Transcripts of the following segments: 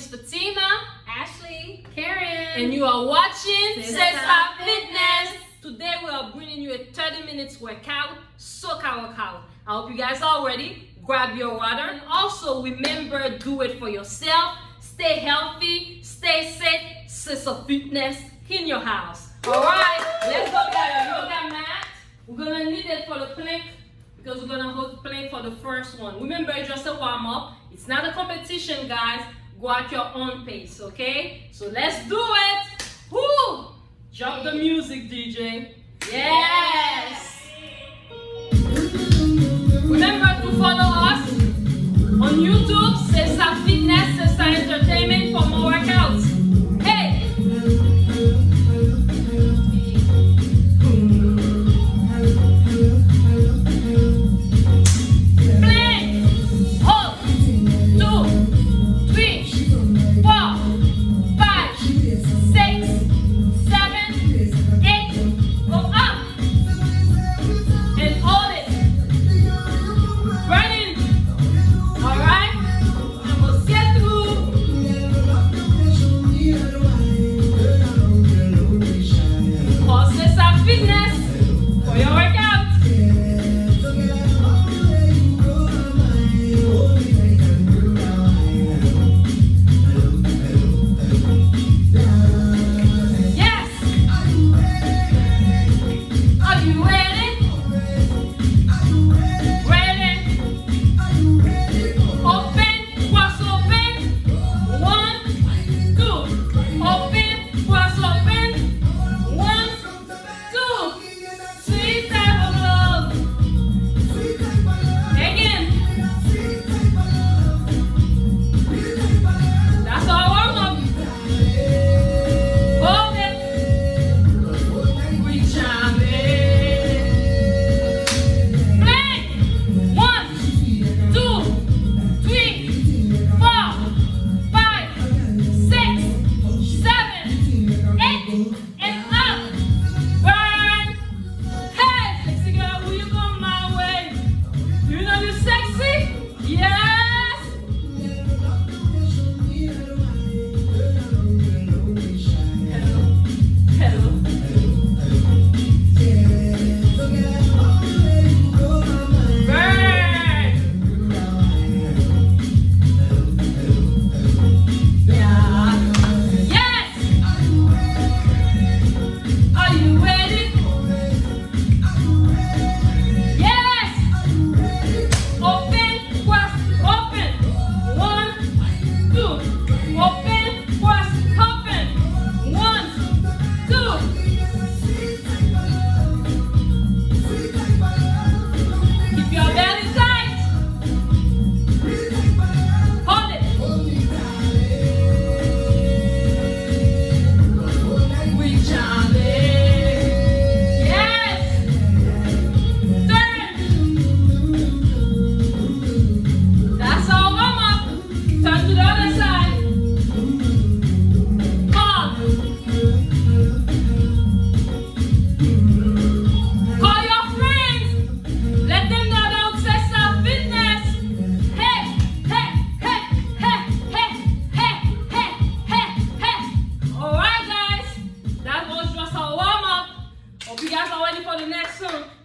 is Fatima, Ashley, Karen, and you are watching Soca Fitness. Today we are bringing you a 30 minutes workout, Soca Workout. I hope you guys are ready. Grab your water and also remember, do it for yourself. Stay healthy, stay safe, Soca Fitness in your house. Alright, let's go get a yoga mat. We're gonna need it for the plank because we're gonna hold the plank for the first one. Remember, it's just a warm-up. It's not a competition, guys. Go at your own pace, okay? So let's do it. Woo! Drop the music, DJ. Yes! Remember to follow us on YouTube, Soca Fitness, Soca Entertainment for more workouts. Hey!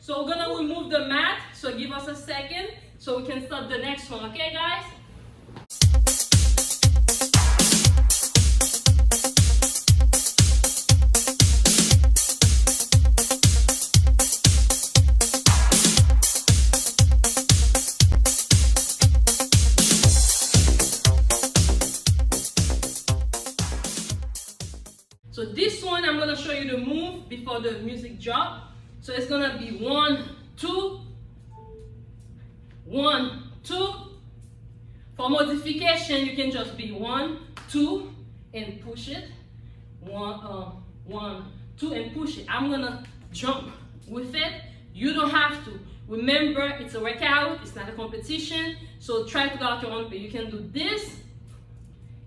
So we're gonna remove the mat, so give us a second so we can start the next one, okay guys? So this one, I'm gonna show you the move before the music drop. So it's gonna be 1, 2, 1, 2. For modification, you can just be 1, 2, and push it. 1, 2, and push it. I'm gonna jump with it. You don't have to. Remember, it's a workout, it's not a competition. So try to go out your own pace. You can do this.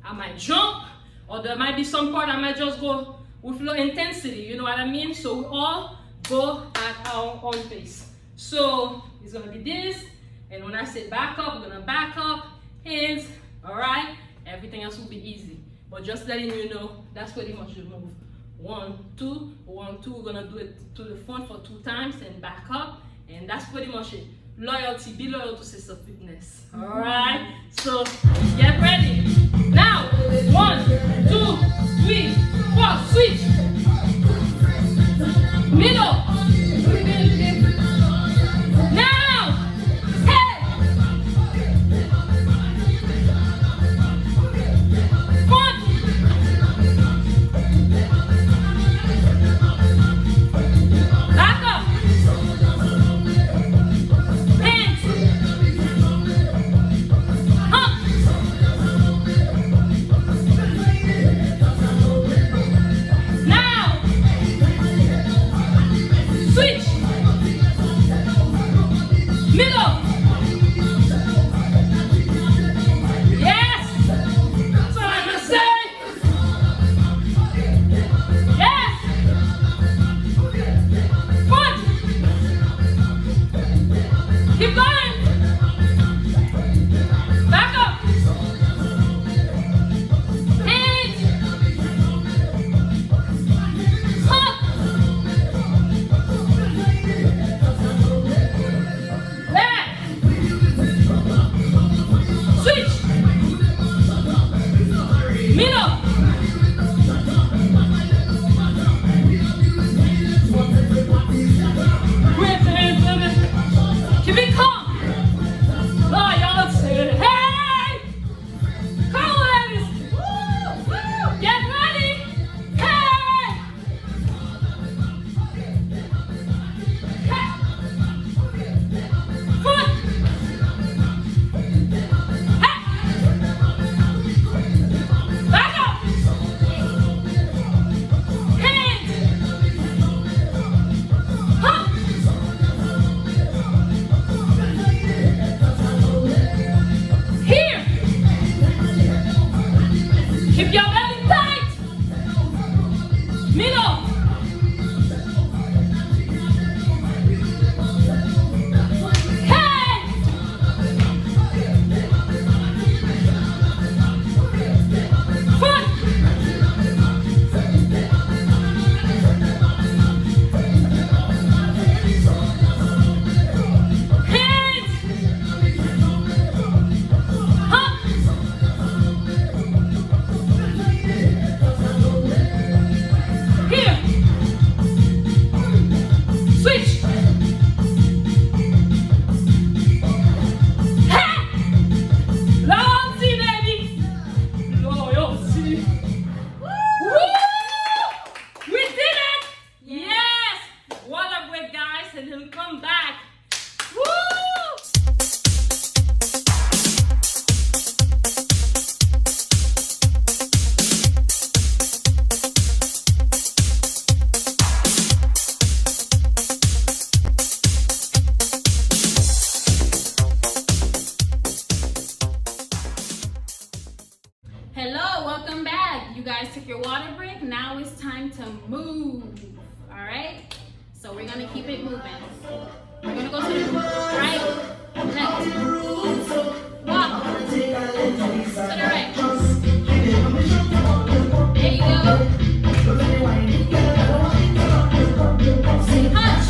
I might jump, or there might be some part I might just go with low intensity. You know what I mean? So we all go at our own pace. So it's gonna be this, and when I say back up, we're gonna back up, hands, all right? Everything else will be easy. But just letting you know, that's pretty much the move. 1, 2, 1, 2. We're gonna do it to the front for 2 times and back up, and that's pretty much it. Loyalty, be loyal to Sister Fitness. Alright, so get ready. Now, 1, 2, 3, 4, switch. Middle. Now, head. Front. Back up. Hands. Up. Now, switch. Middle. Yes. That's what I'm gonna say. Yes. Front. Keep going. Back up. Hands. Up. Left. Switch. Middle. Grip the hands, baby. Keep it calm. Loyalty. Hey! Come on, ladies. Get ready. Hey! Hey! Foot. Hey! Back up. Hands. Up. Here. Keep your belly tight. Middle. Hey. Foot. Hands. Up. Here. Switch. Hey! Loyalty, baby. Loyalty. Woo! We did it! Yes! Water break, guys, and then come back. Woo! Hello, welcome back. You guys took your water break. Now it's time to move. All right. So we're gonna keep it moving. We're gonna go to the right, left, walk to the right. There you go. Punch.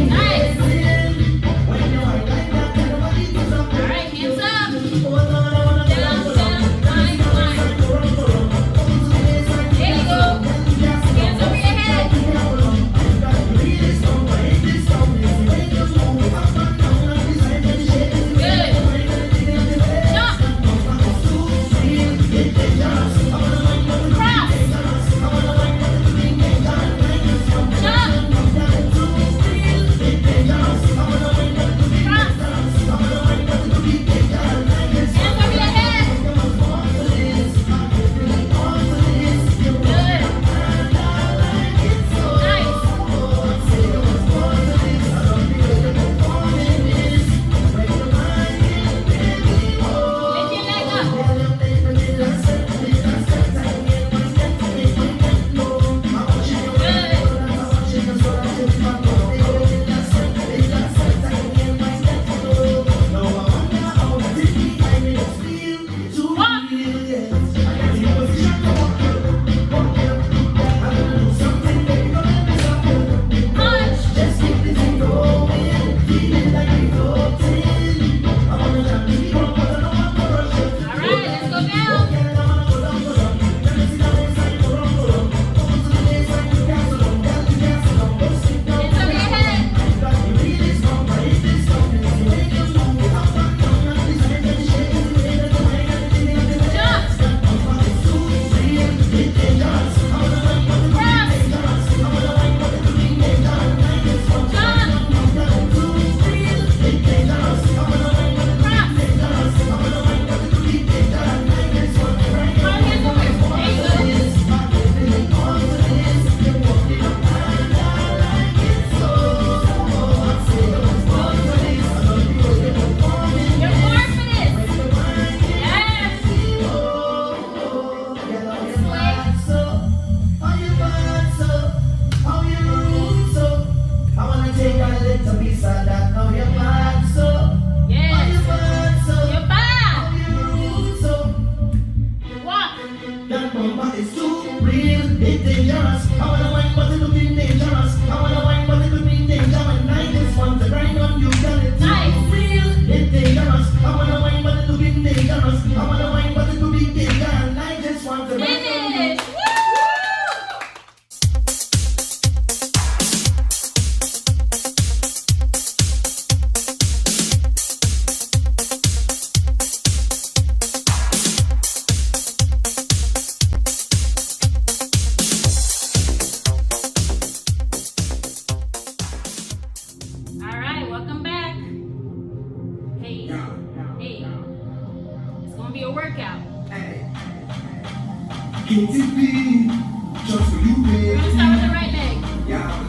Nice. All right, hands up. Down, down, line, line. There you go. Hands over your head. Good. Finish! Woo! All right, welcome back. Hey, hey, it's gonna be a workout. Can't it be just for you, We're gonna start with the right leg. Yeah.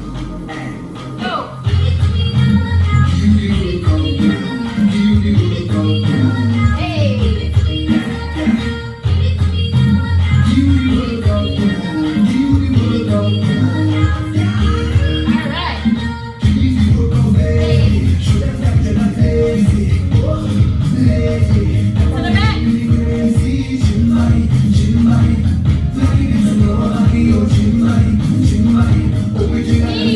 Go. Hey. All right. To the back. Hey.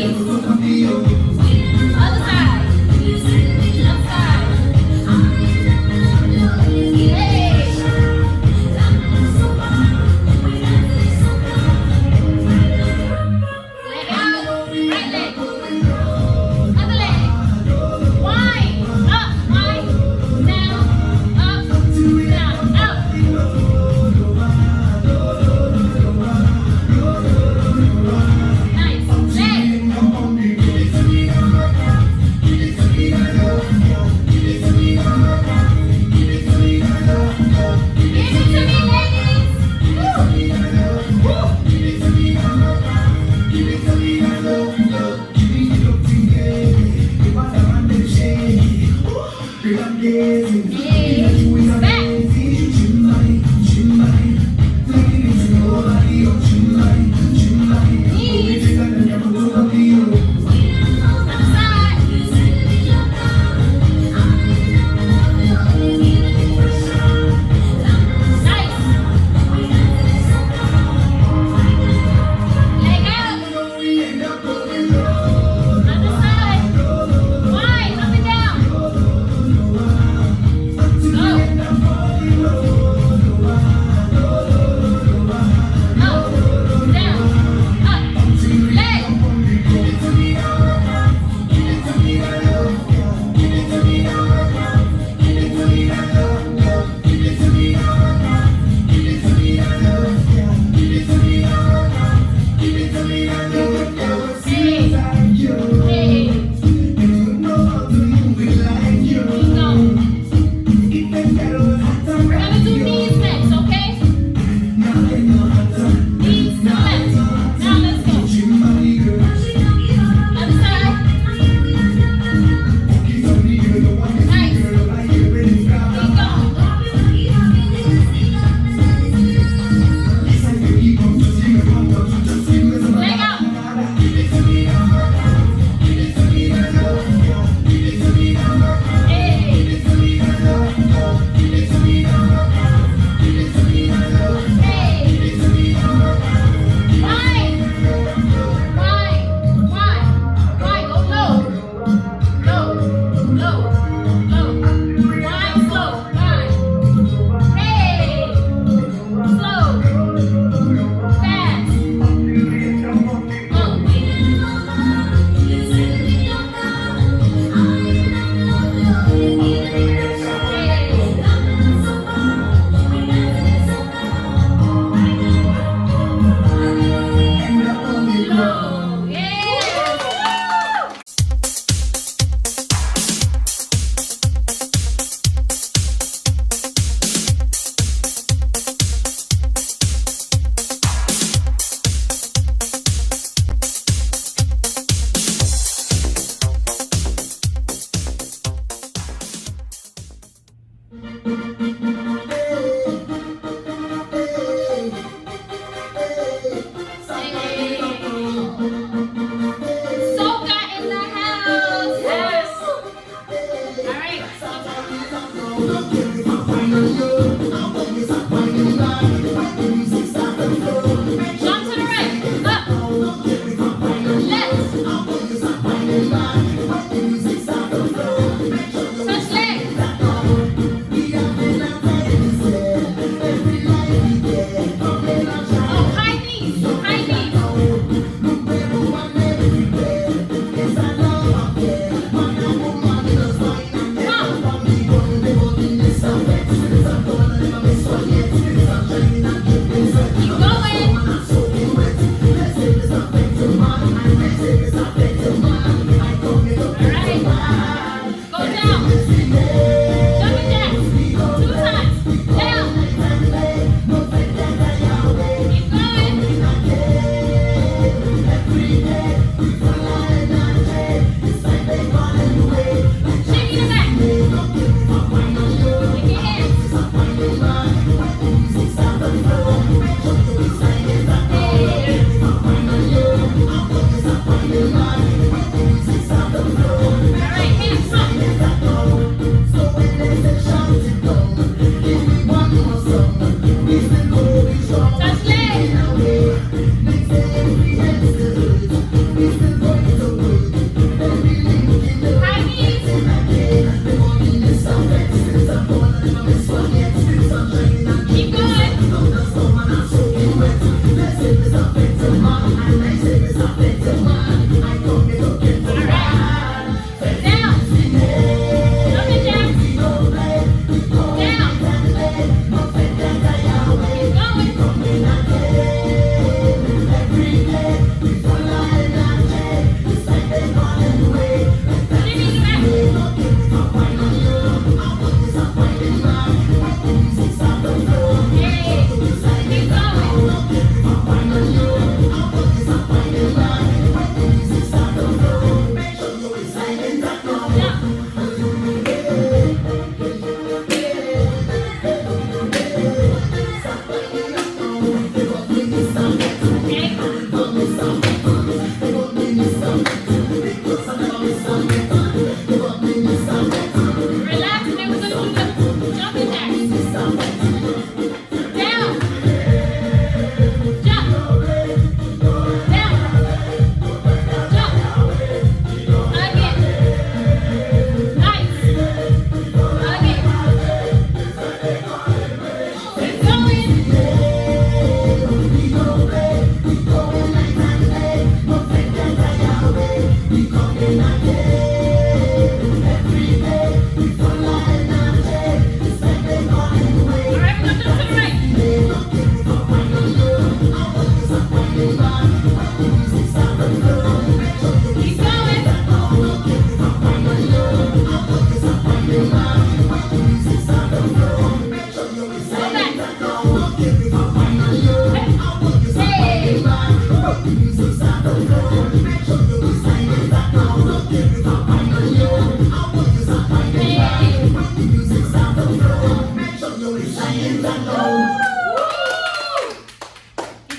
Get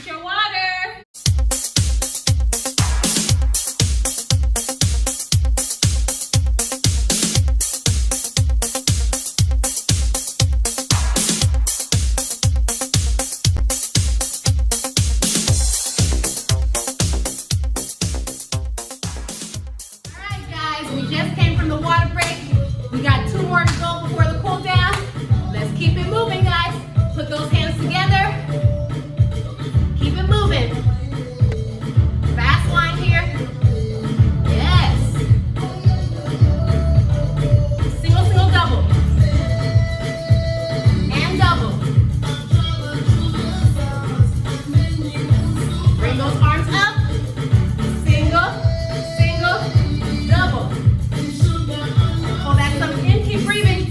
your water. Alright guys, we just came from the water break. We got 2 more to go before the cool down. Let's keep it moving, guys. Put those hands together. Keep it moving. Fast line here. Yes. Single, single, double. And double. Bring those arms up. Single, single, double. Pull that stomach in. Keep breathing.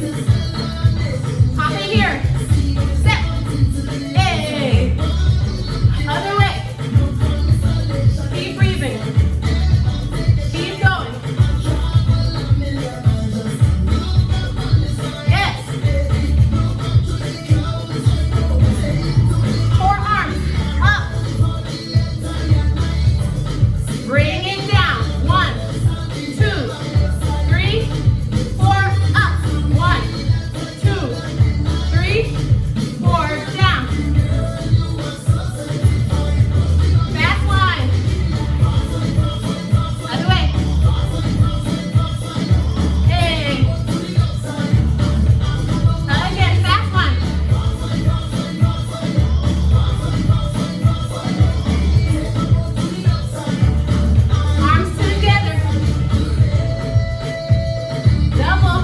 Hop in here. Step. Hey. Other way. Keep breathing. Keep going. Yes. 4 arms up. Bring it down. 1, 2, 3, 4. Up. 1, 2, 3, 4. Down. Fast line. Other way. Hey. Again, fast line. Arms together. Double.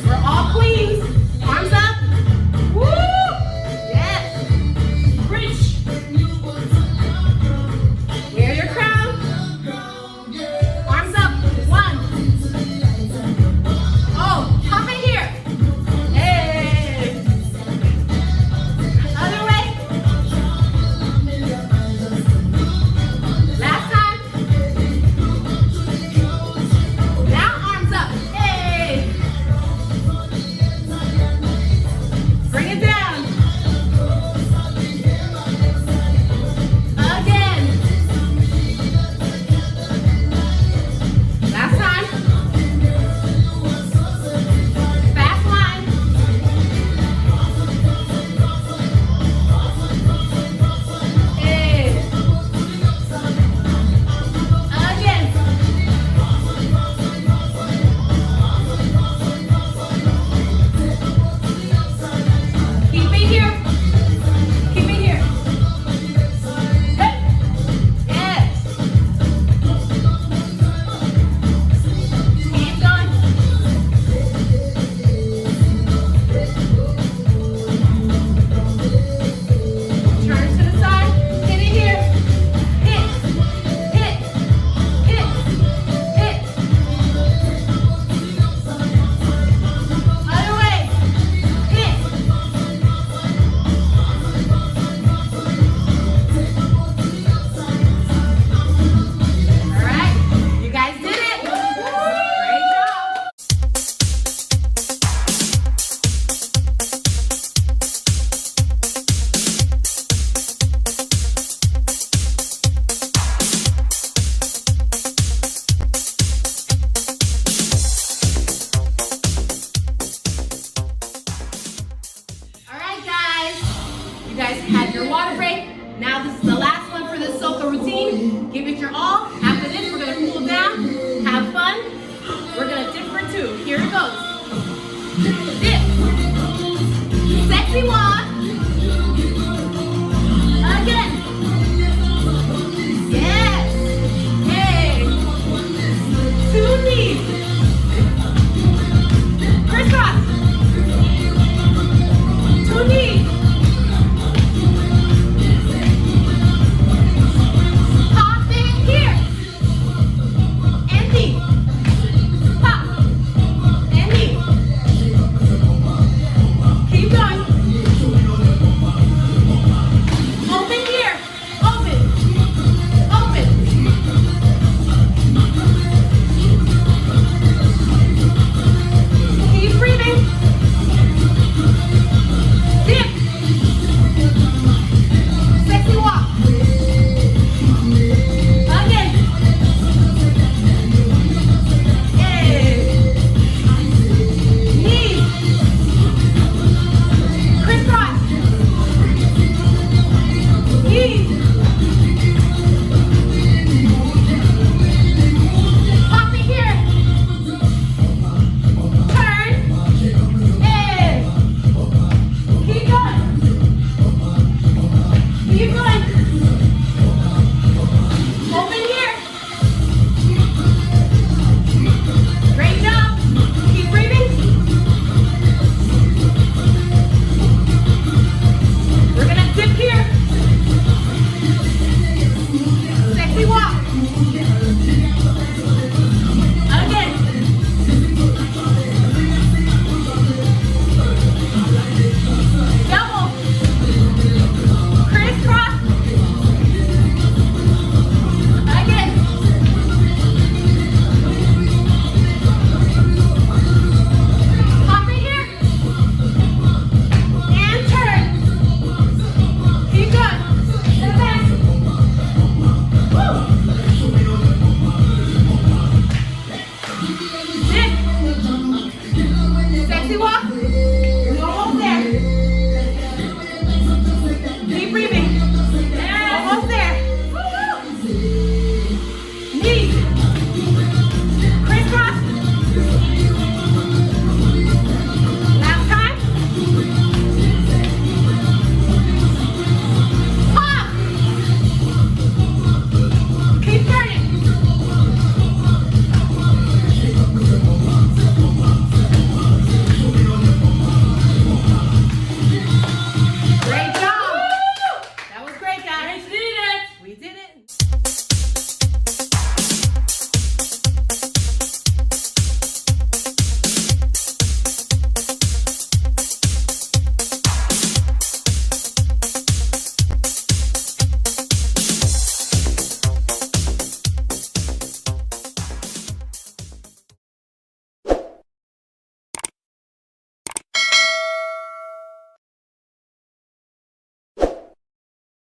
We're all queens. Arms up. Woo! Yes. Reach. Wear your crown. Arms up. 1. Oh, hop in here. Hey. Other way. Last time. Now arms up. Hey. Bring it down. Again. Last time. Fast line. Hey. Again. Keep it here. Keep it here. Hey. Yes. Keep going. Turn to the side. Hit it here. Hit. Hit. Hit. Hit. Other way. Hit. All right. You guys did it. Great job. All right, guys. You guys had your water break. Now this is the last one for this Soca routine. Give it your all. After this, we're gonna cool down, have fun. We're gonna dip for 2. Here it goes. Dip. Sexy walk.